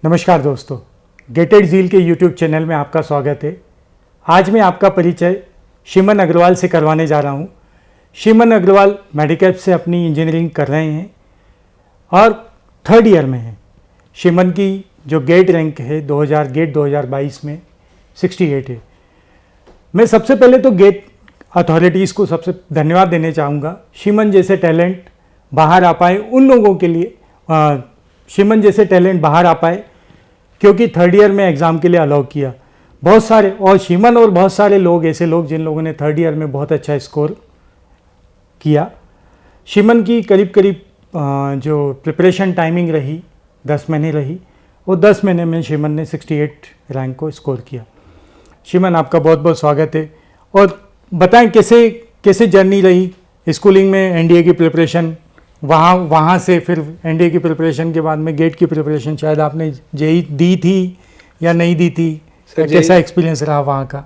नमस्कार दोस्तों, गेटेड झील के यूट्यूब चैनल में आपका स्वागत है। आज मैं आपका परिचय श्रीमन अग्रवाल से करवाने जा रहा हूँ। श्रीमन अग्रवाल मेडिकैप से अपनी इंजीनियरिंग कर रहे हैं और थर्ड ईयर में हैं। श्रीमन की जो गेट रैंक है 2022 में 68 है। मैं सबसे पहले तो गेट अथॉरिटीज़ को सबसे धन्यवाद देना चाहूँगा। श्रीमन जैसे टैलेंट बाहर आ पाए उन लोगों के लिए, श्रीमन जैसे टैलेंट बाहर आ पाए क्योंकि थर्ड ईयर में एग्ज़ाम के लिए अलाउ किया। बहुत सारे और श्रीमन और बहुत सारे लोग ऐसे लोग जिन लोगों ने थर्ड ईयर में बहुत अच्छा स्कोर किया। श्रीमन की करीब करीब जो प्रिपरेशन टाइमिंग रही 10 महीने रही, वो 10 महीने में श्रीमन ने 68 रैंक को स्कोर किया। श्रीमन आपका बहुत बहुत स्वागत है और बताएं कैसे जर्नी रही स्कूलिंग में, एनडीए की प्रिपरेशन, वहाँ से फिर एनडीए की प्रिपरेशन के बाद में गेट की प्रिपरेशन शायद आपने जेई दी थी या नहीं दी थी, कैसा एक्सपीरियंस रहा वहाँ का?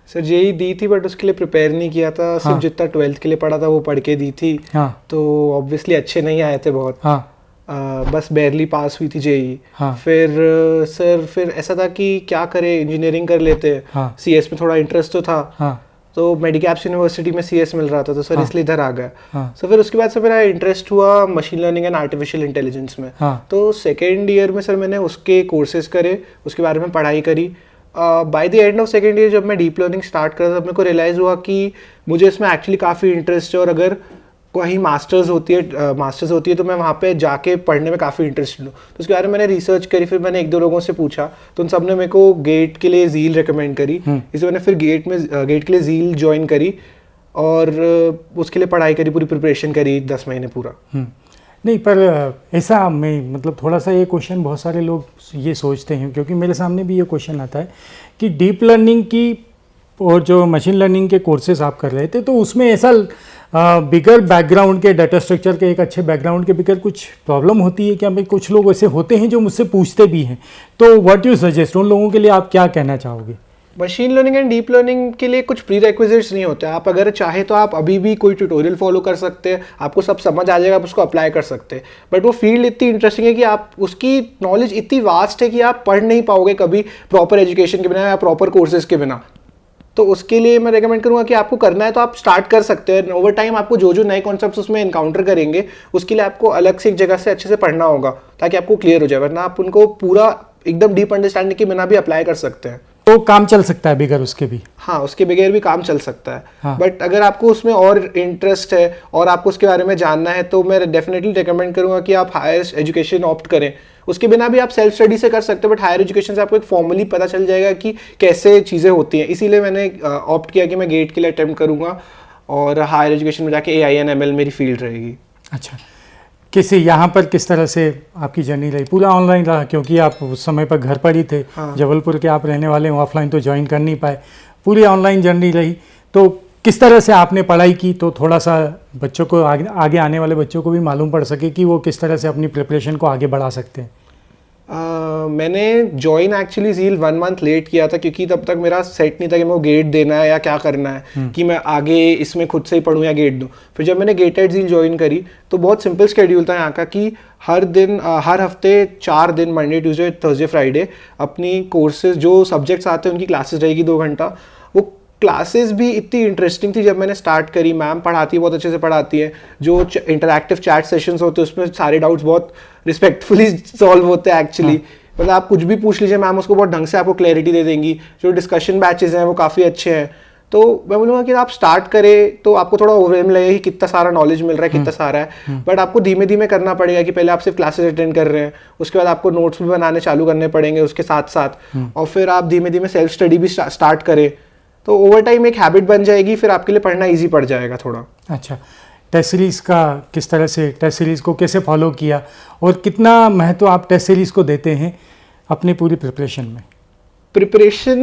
सर जेई दी थी बट उसके लिए प्रिपेयर नहीं किया था। सिर्फ जितना 12th के लिए पढ़ा था वो पढ़ के दी थी। तो ऑब्वियसली अच्छे नहीं आए थे बहुत। बस बैरली पास हुई थी जेई। फिर ऐसा था कि क्या करे, इंजीनियरिंग कर लेते। सीएस में थोड़ा इंटरेस्ट तो था। तो मेडिकैप्स यूनिवर्सिटी में सीएस मिल रहा था तो सर इसलिए इधर आ गया। सो फिर उसके बाद से मेरा इंटरेस्ट हुआ machine learning and artificial intelligence में। तो सेकेंड ईयर में सर मैंने उसके कोर्सेज करे, उसके बारे में पढ़ाई करी। By the end of second year जब मैं डीप लर्निंग स्टार्ट करा तब मेरे को रियलाइज़ हुआ कि मुझे इसमें एक्चुअली काफ़ी इंटरेस्ट है और अगर कहीं मास्टर्स होती है तो मैं वहाँ पे जाके पढ़ने में काफ़ी इंटरेस्टेड हूँ। तो उसके बारे में मैंने रिसर्च करी। फिर मैंने एक दो लोगों से पूछा तो उन सब ने मेरे को गेट के लिए झील रिकमेंड करी। इसलिए मैंने फिर गेट के लिए झील ज्वाइन करी और उसके लिए पढ़ाई करी, पूरी प्रिपरेशन करी 10 महीने पूरा। नहीं, पर ऐसा मैं मतलब थोड़ा सा ये क्वेश्चन बहुत सारे लोग ये सोचते हैं, क्योंकि मेरे सामने भी ये क्वेश्चन आता है कि डीप लर्निंग की और जो मशीन लर्निंग के कोर्सेज आप कर रहे थे तो उसमें ऐसा बिगर बैकग्राउंड के, डाटा स्ट्रक्चर के, एक अच्छे बैकग्राउंड के बिगर कुछ प्रॉब्लम होती है क्या? भाई कुछ लोग ऐसे होते हैं जो मुझसे पूछते भी हैं, तो व्हाट यू सजेस्ट, उन लोगों के लिए आप क्या कहना चाहोगे? Machine learning and deep learning के लिए कुछ प्री रिक्विजिट्स नहीं होते। आप अगर चाहे तो आप अभी भी कोई ट्यूटोरियल फॉलो कर सकते हैं, आपको सब समझ आ जाएगा, आप उसको अप्लाई कर सकते हैं। बट वो फील्ड इतनी इंटरेस्टिंग है कि आप उसकी नॉलेज इतनी वास्ट है कि आप पढ़ नहीं पाओगे कभी प्रॉपर एजुकेशन के बिना या प्रॉपर कोर्सेज के बिना। तो उसके लिए मैं रेकमेंड करूँगा कि आपको करना है तो आप स्टार्ट कर सकते हैं। ओवर टाइम आपको जो नए कॉन्सेप्ट्स उसमें इनकाउंटर करेंगे उसके लिए आपको अलग से एक जगह से अच्छे से पढ़ना होगा ताकि आपको क्लियर हो जाए, वरना आप उनको पूरा एकदम डीप अंडरस्टैंडिंग के बिना भी अप्लाई कर सकते हैं। तो काम चल सकता है बगैर उसके भी? हाँ, उसके बगैर भी काम चल सकता है। बट अगर आपको उसमें और इंटरेस्ट है और आपको उसके बारे में जानना है तो मैं डेफिनेटली रिकमेंड करूँगा कि आप हायर एजुकेशन ऑप्ट करें। उसके बिना भी आप सेल्फ स्टडी से कर सकते हो, बट हायर एजुकेशन से आपको एक फॉर्मली पता चल जाएगा कि कैसे चीज़ें होती हैं। इसीलिए मैंने ऑप्ट किया कि मैं गेट के लिए अटेम्प्ट करूँगा और हायर एजुकेशन में जाके AI एंड ML मेरी फील्ड रहेगी। अच्छा, यहाँ पर किस तरह से आपकी जर्नी रही? पूरा ऑनलाइन रहा क्योंकि आप उस समय पर घर पर ही थे। जबलपुर के आप रहने वाले, ऑफलाइन तो ज्वाइन कर नहीं पाए, पूरी ऑनलाइन जर्नी रही। तो किस तरह से आपने पढ़ाई की, तो थोड़ा सा बच्चों को आगे आने वाले बच्चों को भी मालूम पड़ सके कि वो किस तरह से अपनी प्रिपरेशन को आगे बढ़ा सकते हैं। मैंने ज्वाइन एक्चुअली झील 1 मंथ लेट किया था क्योंकि तब तक मेरा सेट नहीं था कि मैं गेट देना है या क्या करना है, कि मैं आगे इसमें खुद से ही पढ़ूँ या गेट दूँ। फिर जब मैंने गेटेड झील ज्वाइन करी तो बहुत सिंपल शेड्यूल था यहाँ का कि हर हफ्ते 4 दिन, मंडे, ट्यूसडे, थर्सडे, फ्राइडे अपनी कोर्सेज जो सब्जेक्ट्स आते हैं उनकी क्लासेस रहेगी 2 घंटा। वो क्लासेस भी इतनी इंटरेस्टिंग थी जब मैंने स्टार्ट करी। मैम पढ़ाती है, बहुत अच्छे से पढ़ाती है। जो इंटरैक्टिव चैट सेशंस होते हैं उसमें सारे डाउट्स बहुत रिस्पेक्टफुली सॉल्व होते हैं एक्चुअली। मतलब आप कुछ भी पूछ लीजिए, मैम उसको बहुत ढंग से आपको क्लैरिटी दे देंगी। जो डिस्कशन बैचेज हैं वो काफ़ी अच्छे हैं। तो मैं बोलूँगा कि आप स्टार्ट करें तो आपको थोड़ा ओवरवेलम लगेगा कि कितना सारा नॉलेज मिल रहा है, कितना सारा है। बट आपको धीमे धीमे करना पड़ेगा कि पहले आप सिर्फ क्लासेस अटेंड कर रहे हैं, उसके बाद आपको नोट्स भी बनाने चालू करने पड़ेंगे उसके साथ साथ, और फिर आप धीमे धीमे सेल्फ स्टडी भी स्टार्ट करें। तो ओवर टाइम एक हैबिट बन जाएगी, फिर आपके लिए पढ़ना ईजी पड़ जाएगा थोड़ा। अच्छा, टेस्ट सीरीज़ का किस तरह से, टेस्ट सीरीज़ को कैसे फॉलो किया और कितना महत्व आप टेस्ट सीरीज़ को देते हैं अपनी पूरी प्रिपरेशन में? प्रिपरेशन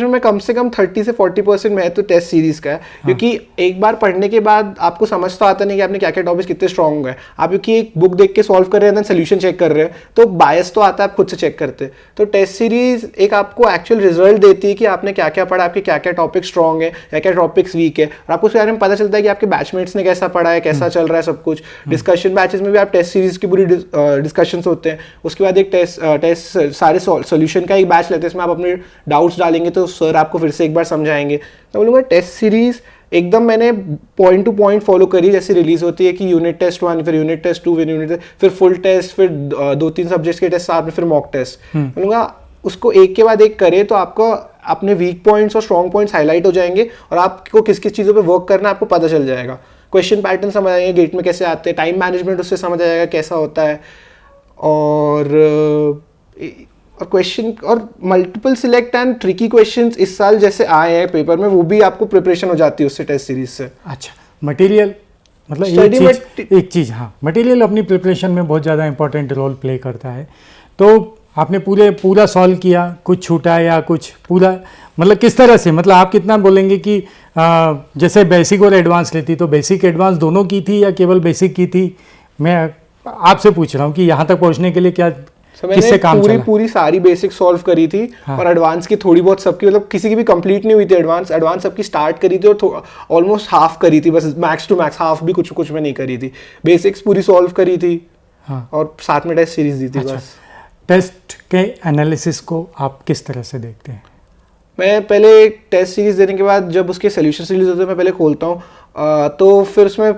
में कम से कम 30 से 40% में तो टेस्ट सीरीज का है, क्योंकि एक बार पढ़ने के बाद आपको समझ तो आता नहीं कि आपने क्या क्या टॉपिक्स कितने स्ट्रॉन्ग है। आप क्योंकि एक बुक देख के सॉल्व कर रहे हैं देन सोल्यूशन चेक कर रहे हैं, तो बायस तो आता है, आप खुद से चेक करते हैं। तो टेस्ट सीरीज एक आपको एक्चुअल रिजल्ट देती है कि आपने क्या क्या पढ़ा, आपके क्या क्या टॉपिक स्ट्रॉन्ग है, क्या क्या टॉपिक्स वीक है, और आपको उसके बारे में पता चलता है कि आपके बैचमेट्स ने कैसा पढ़ा है, कैसा चल रहा है सब कुछ। डिस्कशन बैचेस में भी आप टेस्ट सीरीज की पूरी डिस्कशन होते हैं। उसके बाद एक टेस्ट सारे सॉल्यूशन का एक बैच लेते हैं, इसमें आप अपने डाउट्स डालेंगे तो सर आपको फिर से एक बार समझाएंगे। तो बोलूँगा टेस्ट सीरीज एकदम मैंने पॉइंट टू पॉइंट फॉलो करी, जैसे रिलीज होती है कि यूनिट टेस्ट 1, फिर यूनिट टेस्ट 2, फिर फुल टेस्ट, फिर 2-3 सब्जेक्ट्स के टेस्ट साथ में, फिर मॉक टेस्ट। बोलूँगा उसको एक के बाद एक करे तो आपको अपने वीक पॉइंट्स और स्ट्रॉन्ग पॉइंट्स हाईलाइट हो जाएंगे, और आपको किस किस चीज़ों पे वर्क करना है आपको पता चल जाएगा। क्वेश्चन पैटर्न समझ आएंगे, गेट में कैसे आते हैं, टाइम मैनेजमेंट उससे समझ आएगा कैसा होता है, और क्वेश्चन और multiple select and tricky questions इस साल जैसे आए हैं पेपर में, वो भी आपको प्रिपरेशन हो जाती है उससे टेस्ट सीरीज से। अच्छा, मटेरियल मतलब एक चीज़ हाँ, मटेरियल अपनी प्रिपरेशन में बहुत ज़्यादा इंपॉर्टेंट रोल प्ले करता है। तो आपने पूरा सॉल्व किया, कुछ छूटा या कुछ पूरा, मतलब किस तरह से, मतलब आप कितना बोलेंगे कि जैसे बेसिक और एडवांस लेती, तो बेसिक एडवांस दोनों की थी या केवल बेसिक की थी? मैं आपसे पूछ रहा हूँ कि यहाँ तक पहुँचने के लिए क्या किससे काम चला? पूरी सारी बेसिक सॉल्व करी थी। हाँ। और एडवांस की थोड़ी बहुत सबकी, मतलब किसी की भी कंप्लीट नहीं हुई थी एडवांस सबकी स्टार्ट करी थी और ऑलमोस्ट हाफ करी थी, बस मैक्स टू मैक्स हाफ भी कुछ में नहीं करी थी। बेसिक्स पूरी सॉल्व करी थी। हाँ। और साथ में टेस्ट सीरीज दी थी। अच्छा। बस टेस्ट के एनालिसिस को आप किस तरह से देखते हैं? मैं पहले टेस्ट सीरीज देने के बाद जब उसके सोल्यूशन सीरीज होते हैं मैं पहले खोलता हूँ, तो फिर उसमें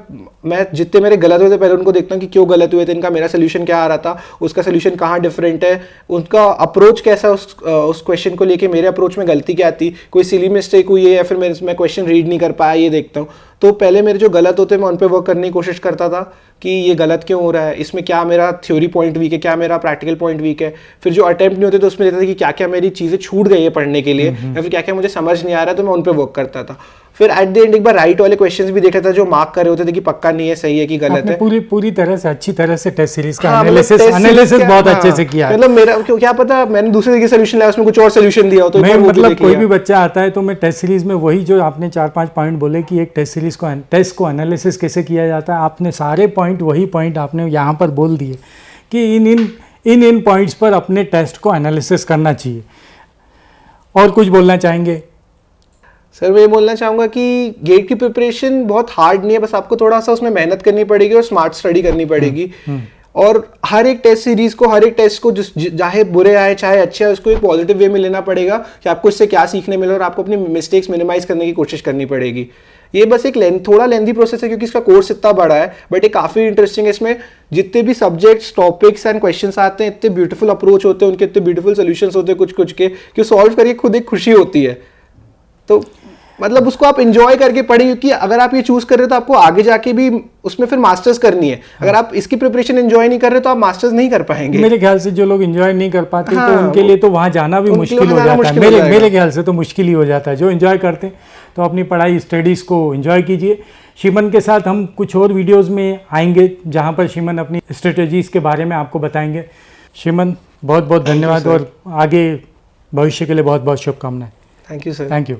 मैं जितने मेरे गलत हुए थे पहले उनको देखता हूँ कि क्यों गलत हुए थे, इनका मेरा सोल्यूशन क्या आ रहा था, उसका सोल्यूशन कहाँ डिफरेंट है, उनका अप्रोच कैसा उस क्वेश्चन को लेके, मेरे अप्रोच में गलती क्या थी, कोई सिली मिस्टेक हुई है या फिर मैं क्वेश्चन रीड नहीं कर पाया, ये देखता हूँ। तो पहले मेरे जो गलत होते मैं उन पर वर्क करने की कोशिश करता था कि ये गलत क्यों हो रहा है, इसमें क्या मेरा थ्योरी पॉइंट वीक है, क्या मेरा प्रैक्टिकल पॉइंट वीक है। फिर जो अटेम्प्ट नहीं होते तो उसमें देखता था कि क्या क्या मेरी चीज़ें छूट गई है पढ़ने के लिए, या फिर क्या क्या मुझे समझ नहीं आ रहा है, तो मैं उन पर वर्क करता था। फिर एट द एंड एक बार राइट वाले क्वेश्चंस भी देखा था जो मार्क कर रहे होते थे कि पक्का नहीं है, सही है कि गलत है। पूरी तरह से अच्छी तरह से टेस्ट सीरीज का एनालिसिस बहुत अच्छे से किया। मतलब मेरा क्या पता मैंने दूसरे तरीके सॉल्यूशन लाया, उसमें कुछ और सॉल्यूशन दिया हो तो मतलब कोई भी बच्चा आता है तो मैं टेस्ट सीरीज में वही जो आपने 4-5 पॉइंट बोले कि एक टेस्ट सीरीज को टेस्ट को एनालिसिस कैसे किया जाता है, आपने सारे पॉइंट वही पॉइंट आपने यहाँ पर बोल दिए कि इन पॉइंट्स पर अपने टेस्ट को एनालिसिस करना चाहिए। और कुछ बोलना चाहेंगे? सर मैं ये बोलना चाहूँगा कि गेट की प्रिपरेशन बहुत हार्ड नहीं है, बस आपको थोड़ा सा उसमें मेहनत करनी पड़ेगी और स्मार्ट स्टडी करनी पड़ेगी। और हर एक टेस्ट सीरीज को, हर एक टेस्ट को चाहे बुरे आए चाहे अच्छे आए, उसको एक पॉजिटिव वे में लेना पड़ेगा कि आपको इससे क्या सीखने मिले, और आपको अपनी मिस्टेक्स मिनिमाइज करने की कोशिश करनी पड़ेगी। ये बस एक थोड़ा लेंथी प्रोसेस है क्योंकि इसका कोर्स इतना बड़ा है, बट ये काफ़ी इंटरेस्टिंग है। इसमें जितने भी सब्जेक्ट्स, टॉपिक्स एंड क्वेश्चंस आते हैं, इतने ब्यूटीफुल अप्रोच होते हैं, उनके इतने ब्यूटीफुल सोल्यूशंस होते हैं कुछ के, कि सॉल्व करके खुद एक खुशी होती है। तो मतलब उसको आप इंजॉय करके पढ़ें, क्योंकि अगर आप ये चूज कर रहे हो तो आपको आगे जाके भी उसमें फिर मास्टर्स करनी है। अगर आप इसकी प्रिपरेशन एंजॉय नहीं कर रहे तो आप मास्टर्स नहीं कर पाएंगे। मेरे ख्याल से जो लोग एंजॉय नहीं कर पाते तो उनके लिए तो वहाँ जाना भी मुश्किल हो जाता है। मेरे ख्याल से तो मुश्किल ही हो जाता है। जो एंजॉय करते हैं तो अपनी पढ़ाई स्टडीज़ को एंजॉय कीजिए। शिमन के साथ हम कुछ और वीडियोज़ में आएंगे जहाँ पर शिमन अपनी स्ट्रेटजीज़ के बारे में आपको बताएंगे। शिमन बहुत बहुत धन्यवाद और आगे भविष्य के लिए बहुत बहुत शुभकामनाएं। Thank you sir. Thank you.